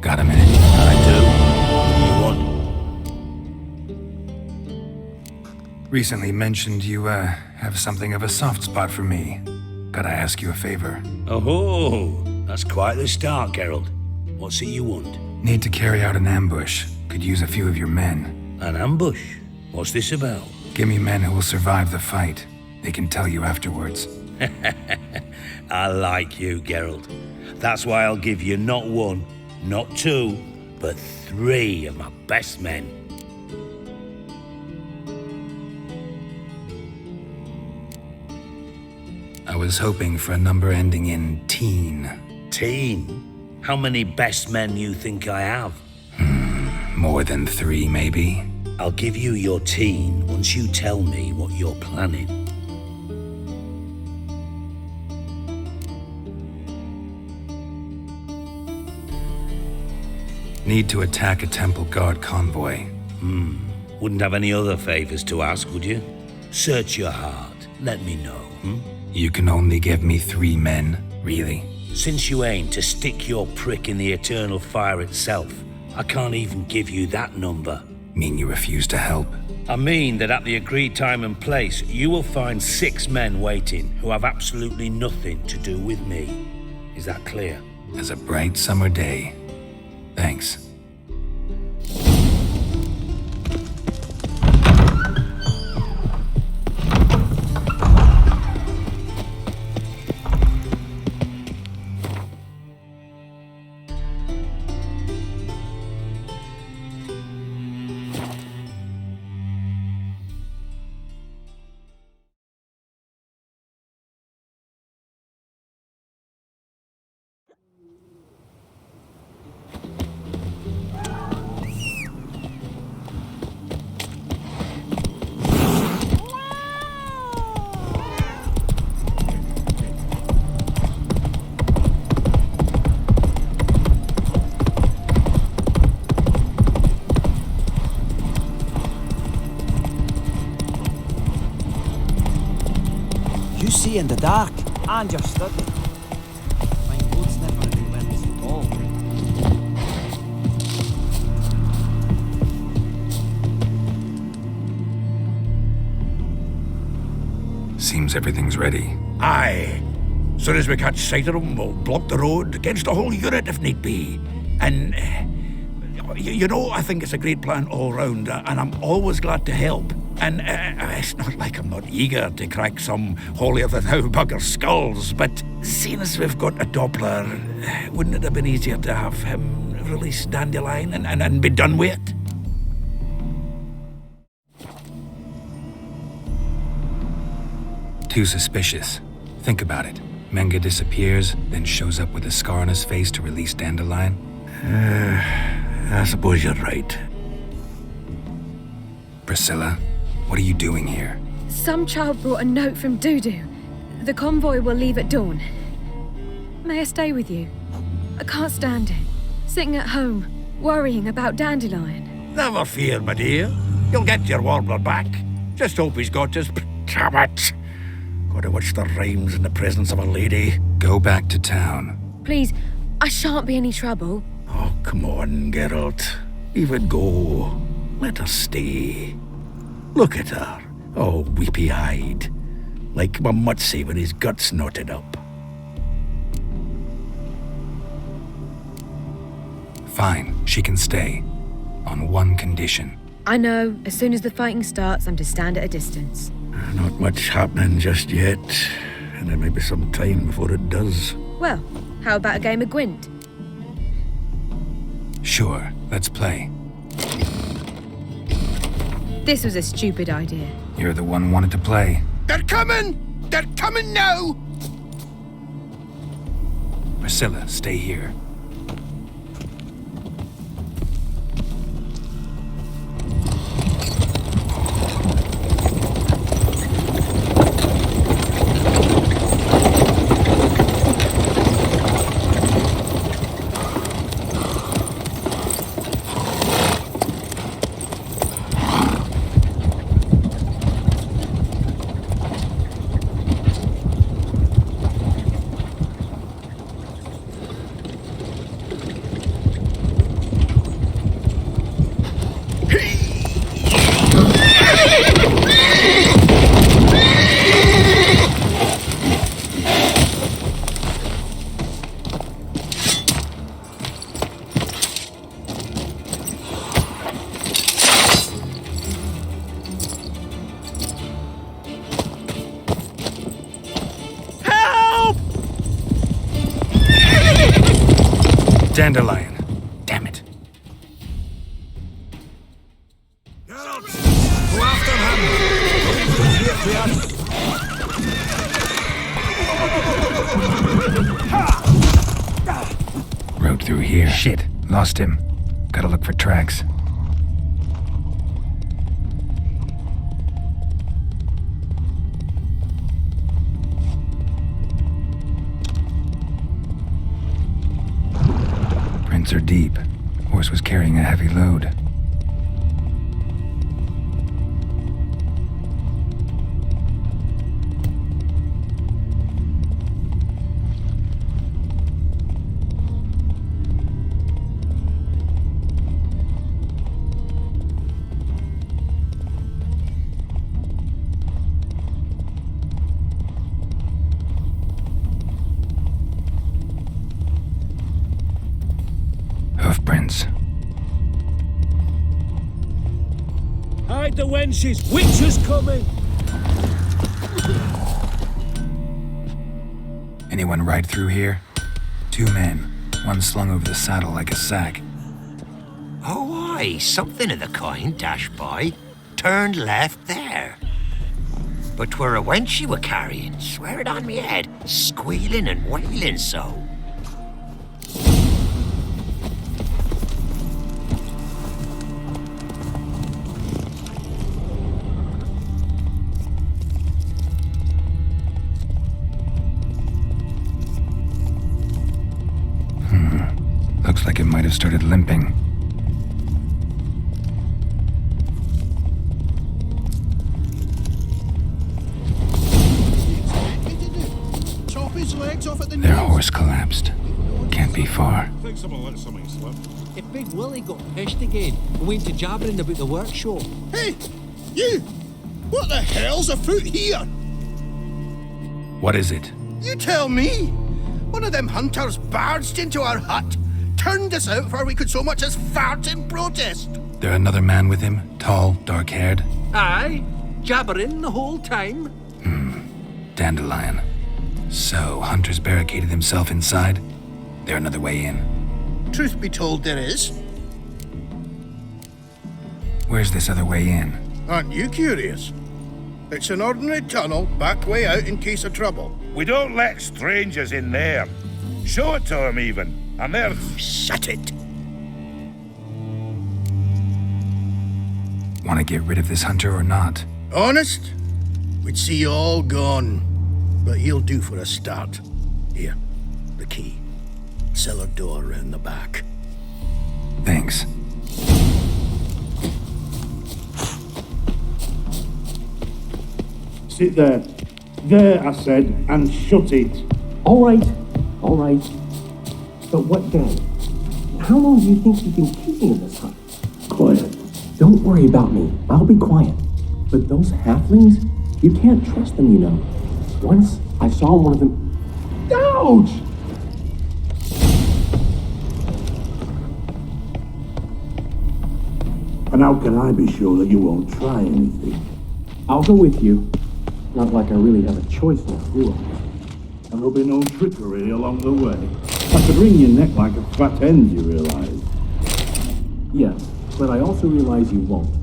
Got a minute? I do. What do you want? Recently mentioned you, have something of a soft spot for me. Gotta ask you a favor. Oh, that's quite the start, Geralt. What's it you want? Need to carry out an ambush. Could use a few of your men. An ambush? What's this about? Give me men who will survive the fight. They can tell you afterwards. I like you, Geralt. That's why I'll give you not one, not two, but 3 of my best men. I was hoping for a number ending in teen. Teen? How many best men you think I have? More than 3, maybe. I'll give you your teen once you tell me what you're planning. Need to attack a Temple Guard convoy. Wouldn't have any other favors to ask, would you? Search your heart. Let me know, You can only give me 3 men, really? Since you aim to stick your prick in the eternal fire itself, I can't even give you that number. Mean you refuse to help? I mean that at the agreed time and place, you will find 6 men waiting who have absolutely nothing to do with me. Is that clear? As a bright summer day. Thanks. You see in the dark, and you're studying. My wood's never anywhere this at all. Seems everything's ready. Aye. Soon as we catch sight of them, we'll block the road against the whole unit if need be. And, you know, I think it's a great plan all round, and I'm always glad to help. And it's not like I'm not eager to crack some holier-than-thou bugger's skulls, but seeing as we've got a Doppler, wouldn't it have been easier to have him release Dandelion and be done with it? Too suspicious. Think about it. Menga disappears, then shows up with a scar on his face to release Dandelion. I suppose you're right. Priscilla, what are you doing here? Some child brought a note from Dudu. The convoy will leave at dawn. May I stay with you? I can't stand it. Sitting at home, worrying about Dandelion. Never fear, my dear. You'll get your warbler back. Just hope he's got his... Damn it! Gotta watch the rhymes in the presence of a lady. Go back to town. Please, I shan't be any trouble. Oh, come on, Geralt. Leave it go. Let her stay. Look at her, all weepy-eyed, like my Mutsy with his guts knotted up. Fine, she can stay. On one condition. I know, as soon as the fighting starts, I'm to stand at a distance. Not much happening just yet, and there may be some time before it does. Well, how about a game of Gwent? Sure, let's play. This was a stupid idea. You're the one wanted to play. They're coming! They're coming now! Priscilla, stay here. Dandelion. Damn it. Go after him! Rode through here. Shit. Lost him. Gotta look for tracks. Prints are deep. Horse was carrying a heavy load. Hoofprints. Hide the wenches! Witcher's coming! Anyone ride through here? 2 men. One slung over the saddle like a sack. Oh, aye, something of the kind dashed by. Turned left there. But 'twere a wench she were carrying, swear it on me head, squealing and wailing so. Looks like it might have started limping. Chop his legs off at the Their knees. horse collapsed. Can't be far. Think someone let something slip. If Big Willie got pissed again and went to jabbering about the workshop. Hey, you! What the hell's afoot here? What is it? You tell me! One of them hunters barged into our hut, turned us out before we could so much as fart in protest. There another man with him? Tall, dark-haired? Aye, jabbering the whole time. Dandelion. So, Hunter's barricaded himself inside? There another way in? Truth be told, there is. Where's this other way in? Aren't you curious? It's an ordinary tunnel, back way out in case of trouble. We don't let strangers in there. Show it to them even. And they're... Shut it! Want to get rid of this hunter or not? Honest? We'd see you all gone. But he'll do for a start. Here, the key. Cellar door round the back. Thanks. Sit there. There, I said, and shut it. All right. But what then? How long do you think you can keep me in this hut? Quiet. Don't worry about me. I'll be quiet. But those halflings, you can't trust them, you know. Once I saw one of them... Ouch! And how can I be sure that you won't try anything? I'll go with you. Not like I really have a choice now, do I? And there'll be no trickery along the way. I could wring your neck like a fat hen, you realise? Yes, but I also realize you won't.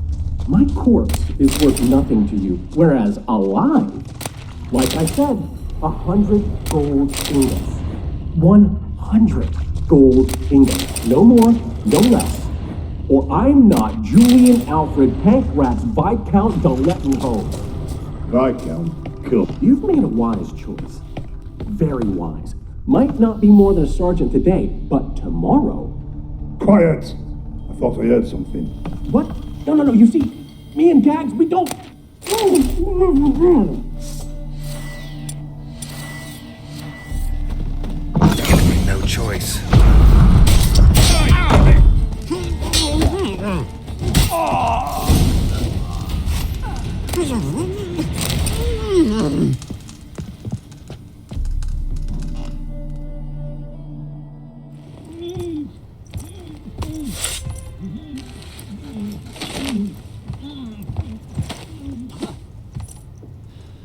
My corpse is worth nothing to you, whereas alive, like I said, 100 gold ingots. 100 gold ingots. No more, no less. Or I'm not Julian Alfred Pancratz Viscount de Lettenhome. Viscount? Cool. You've made a wise choice. Very wise. Might not be more than a sergeant today, but tomorrow... Quiet! I thought I heard something. What? No. You see, me and Dags, we don't... No choice.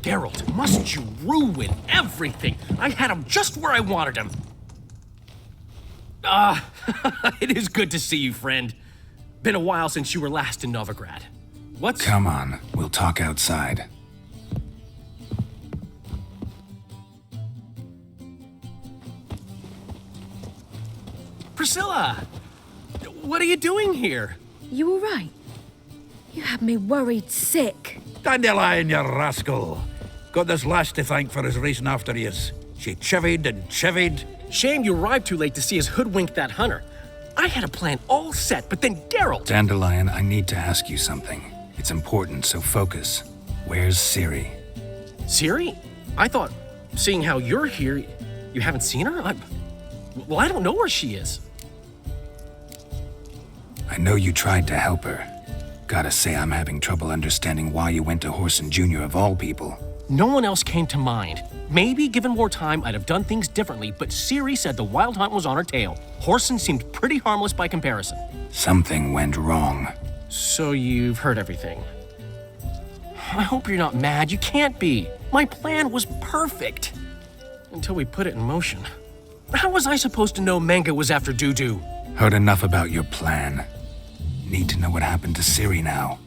Geralt, must you ruin everything? I had him just where I wanted him. It is good to see you, friend. Been a while since you were last in Novigrad. What's... Come on, we'll talk outside. Priscilla! What are you doing here? You all right? You had me worried sick. Dandelion, you rascal. Got this lass to thank for his racing after yous. She chivied and chivied. Shame you arrived too late to see us hoodwink that hunter. I had a plan all set, but then Daryl... Dandelion, I need to ask you something. It's important, so focus. Where's Ciri? Ciri? I thought, seeing how you're here, you haven't seen her? Well, I don't know where she is. I know you tried to help her. Gotta say, I'm having trouble understanding why you went to Horson Jr. of all people. No one else came to mind. Maybe, given more time, I'd have done things differently, but Ciri said the Wild Hunt was on her tail. Horson seemed pretty harmless by comparison. Something went wrong. So you've heard everything. I hope you're not mad. You can't be. My plan was perfect. Until we put it in motion. How was I supposed to know Menga was after Dudu? Heard enough about your plan. Need to know what happened to Ciri now.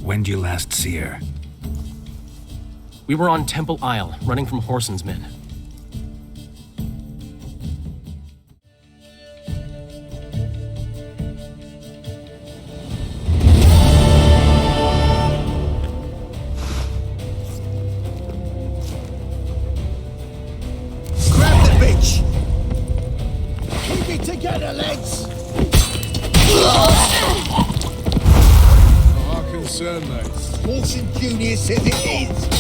When did you last see her? We were on Temple Isle, running from Horson's men. Grab the bitch! Keep it together, legs! Our concern, mate. Horson Jr. says it is!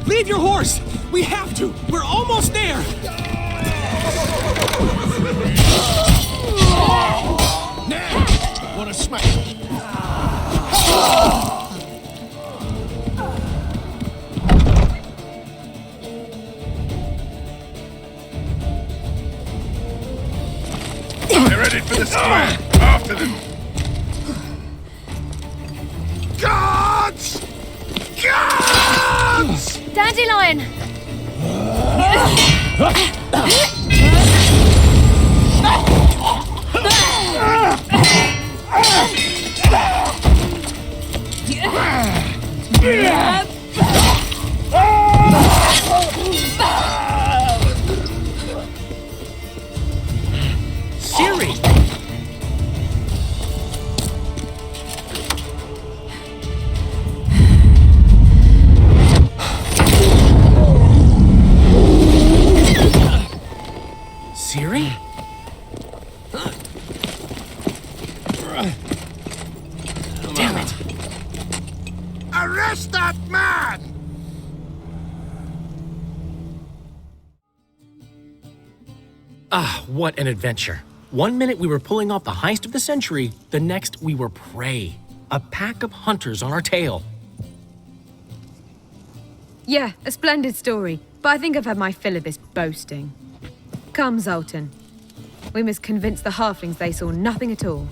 Leave your horse! We have to! We're almost there! Now! Wanna smack? They're headed for the square! After them! Guards! Guards! Dandelion! Ciri! Ciri? Damn it! Arrest that man! Ah, what an adventure. 1 minute we were pulling off the heist of the century, the next we were prey. A pack of hunters on our tail. Yeah, a splendid story, but I think I've had my fill of this boasting. Come, Zoltan. We must convince the halflings they saw nothing at all.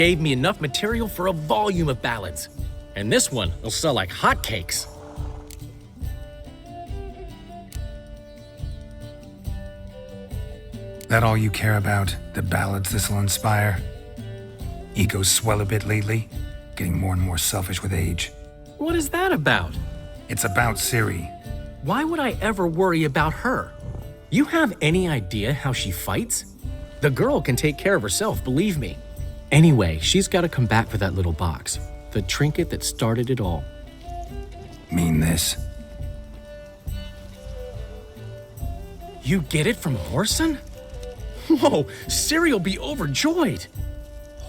gave me enough material for a volume of ballads. And this one will sell like hotcakes. That all you care about? The ballads this'll inspire? Egos swell a bit lately, getting more and more selfish with age. What is that about? It's about Ciri. Why would I ever worry about her? You have any idea how she fights? The girl can take care of herself, believe me. Anyway, she's got to come back for that little box. The trinket that started it all. Mean this? You get it from Whoreson? Whoa, Ciri will be overjoyed.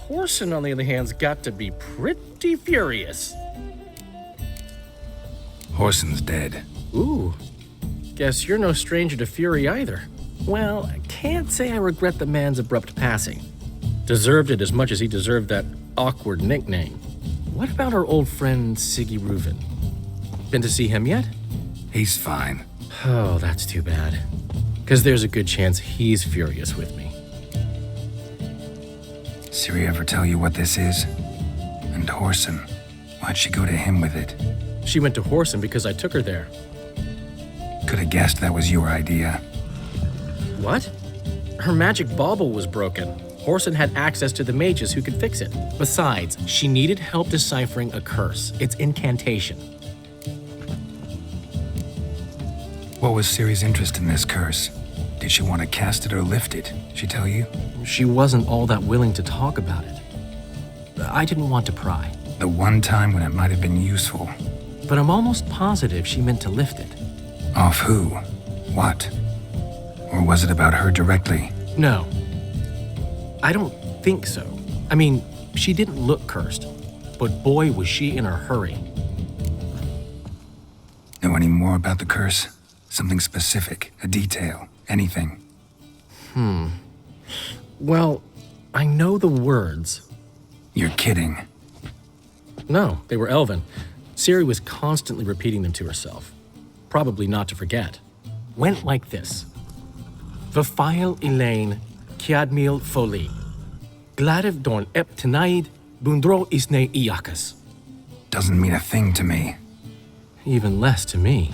Whoreson, on the other hand's got to be pretty furious. Whoreson's dead. Ooh, guess you're no stranger to fury either. Well, I can't say I regret the man's abrupt passing. Deserved it as much as he deserved that awkward nickname. What about our old friend Siggy Reuven? Been to see him yet? He's fine. Oh, that's too bad. Because there's a good chance he's furious with me. Ciri ever tell you what this is? And Whoreson, why'd she go to him with it? She went to Whoreson because I took her there. Could have guessed that was your idea. What? Her magic bauble was broken. Whoreson had access to the mages who could fix it. Besides, she needed help deciphering a curse. It's incantation. What was Ciri's interest in this curse? Did she want to cast it or lift it? She tell you? She wasn't all that willing to talk about it. I didn't want to pry. The one time when it might have been useful. But I'm almost positive she meant to lift it. Off who? What? Or was it about her directly? No. I don't think so. I mean, she didn't look cursed. But boy, was she in a hurry. Know any more about the curse? Something specific, a detail, anything? Well, I know the words. You're kidding. No, they were Elven. Ciri was constantly repeating them to herself. Probably not to forget. Went like this. Vafile Elaine, Kiadmil Foli. Gladiv Dorn Ep Tenaid, Bundro Isne Iakas. Doesn't mean a thing to me. Even less to me.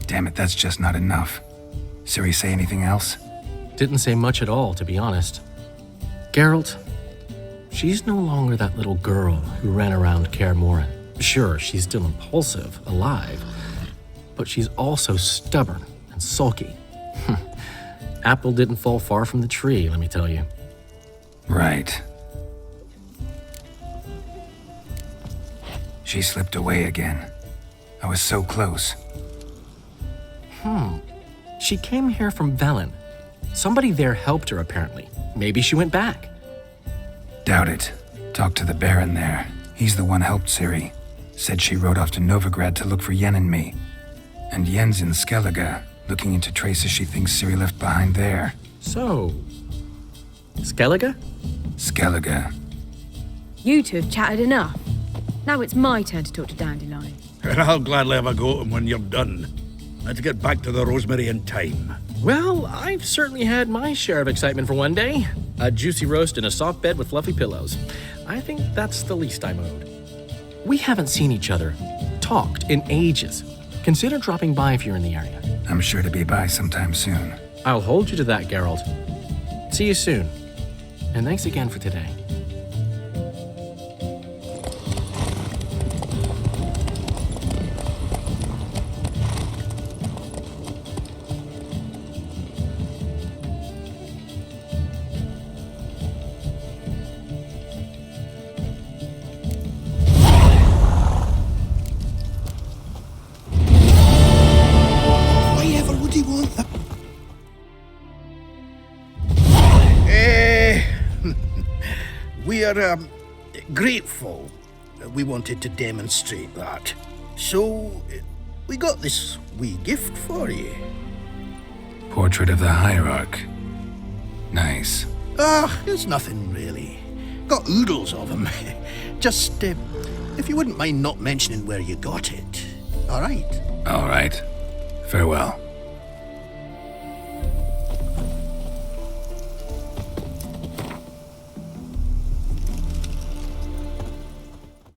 Damn it, that's just not enough. Ciri say anything else? Didn't say much at all, to be honest. Geralt, she's no longer that little girl who ran around Kaer Morhen. Sure, she's still impulsive, alive, but she's also stubborn and sulky. Apple didn't fall far from the tree, let me tell you. Right. She slipped away again. I was so close. She came here from Velen. Somebody there helped her, apparently. Maybe she went back. Doubt it. Talked to the Baron there. He's the one helped Ciri. Said she rode off to Novigrad to look for Yen and me. And Yen's in Skellige, looking into traces she thinks Ciri left behind there. So, Skellige? Skellige. You two have chatted enough. Now it's my turn to talk to Dandelion. And I'll gladly have a go at him when you're done. Let's get back to the Rosemary in time. Well, I've certainly had my share of excitement for one day. A juicy roast in a soft bed with fluffy pillows. I think that's the least I'm owed. We haven't seen each other, talked in ages. Consider dropping by if you're in the area. I'm sure to be by sometime soon. I'll hold you to that, Geralt. See you soon. And thanks again for today. We're grateful. We wanted to demonstrate that. So, we got this wee gift for you. Portrait of the Hierarch. Nice. It's nothing really. Got oodles of them. Just, if you wouldn't mind not mentioning where you got it. All right? All right. Farewell.